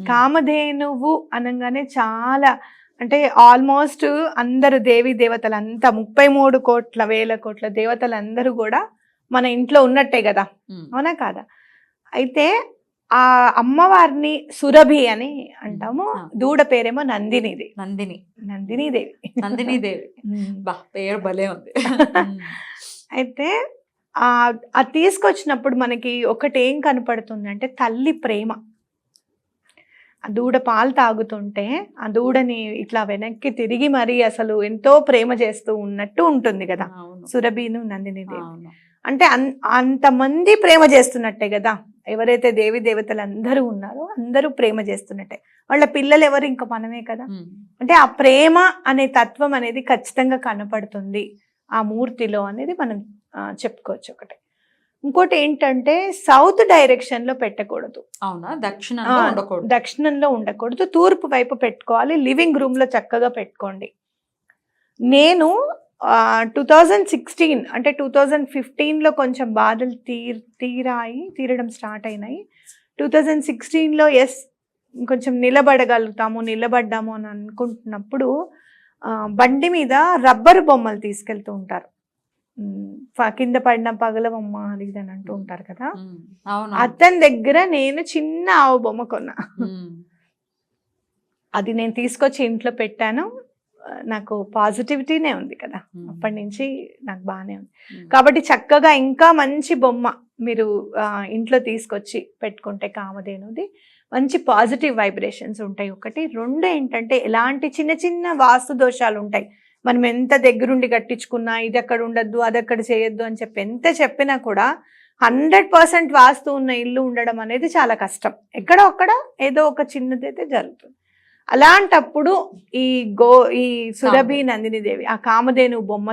కామధేనువు అనగానే చాలా అంటే ఆల్మోస్ట్ అందరు దేవీ దేవతలంతా 33 కోట్ల వేల కోట్ల దేవతలందరూ కూడా మన ఇంట్లో ఉన్నట్టే కదా, అవునా కాదా? అయితే ఆ అమ్మవారిని సురభి అని అంటాము, దూడ పేరేమో నందినిది. నందినీదేవి. పేరు భలే ఉంది. అయితే అది తీసుకొచ్చినప్పుడు మనకి ఒకటి ఏం కనపడుతుంది అంటే తల్లి ప్రేమ. ఆ దూడ పాలు తాగుతుంటే ఆ దూడని ఇట్లా వెనక్కి తిరిగి మరి అసలు ఎంతో ప్రేమ చేస్తూ ఉన్నట్టు ఉంటుంది కదా సురభిను నందినీదేవి. అంటే అంతమంది ప్రేమ చేస్తున్నట్టే కదా, ఎవరైతే దేవి దేవతలు అందరూ ఉన్నారో అందరూ ప్రేమ చేస్తున్నట్టే. వాళ్ళ పిల్లలు ఎవరు, ఇంకా మనమే కదా. అంటే ఆ ప్రేమ అనే తత్వం అనేది ఖచ్చితంగా కనపడుతుంది ఆ మూర్తిలో అనేది మనం చెప్పుకోవచ్చు. ఒకటి ఇంకోటి ఏంటంటే సౌత్ డైరెక్షన్ లో పెట్టకూడదు. అవునా? దక్షిణంలో ఉండకూడదు, తూర్పు వైపు పెట్టుకోవాలి. లివింగ్ రూమ్ లో చక్కగా పెట్టుకోండి. నేను 2016 అంటే 2015లో కొంచెం బాధలు తీరడం స్టార్ట్ అయినాయి. 2016లో కొంచెం నిలబడ్డాము అని అనుకుంటున్నప్పుడు బండి మీద రబ్బరు బొమ్మలు తీసుకెళ్తూ ఉంటారు. కింద పడిన పగలవమ్మ అది అని అంటూ ఉంటారు కదా. అతని దగ్గర నేను చిన్న ఆవు బొమ్మ కొన్నా. అది నేను తీసుకొచ్చి ఇంట్లో పెట్టాను. నాకు పాజిటివిటీనే ఉంది కదా, అప్పటి నుంచి నాకు బాగానే ఉంది. కాబట్టి చక్కగా ఇంకా మంచి బొమ్మ మీరు ఇంట్లో తీసుకొచ్చి పెట్టుకుంటే కామధేనుది మంచి పాజిటివ్ వైబ్రేషన్స్ ఉంటాయి. ఒకటి. రెండు ఏంటంటే ఎలాంటి చిన్న చిన్న వాస్తు దోషాలు ఉంటాయి, మనం ఎంత దగ్గరుండి కట్టించుకున్నా ఇది అక్కడ ఉండద్దు అది అక్కడ చేయొద్దు అని చెప్పి ఎంత చెప్పినా కూడా 100% వాస్తు ఉన్న ఇల్లు ఉండడం అనేది చాలా కష్టం. ఎక్కడో అక్కడ ఏదో ఒక చిన్నదైతే జరుగుతుంది. అలాంటప్పుడు ఈ సురభి నందినీదేవి ఆ కామధేను బొమ్మ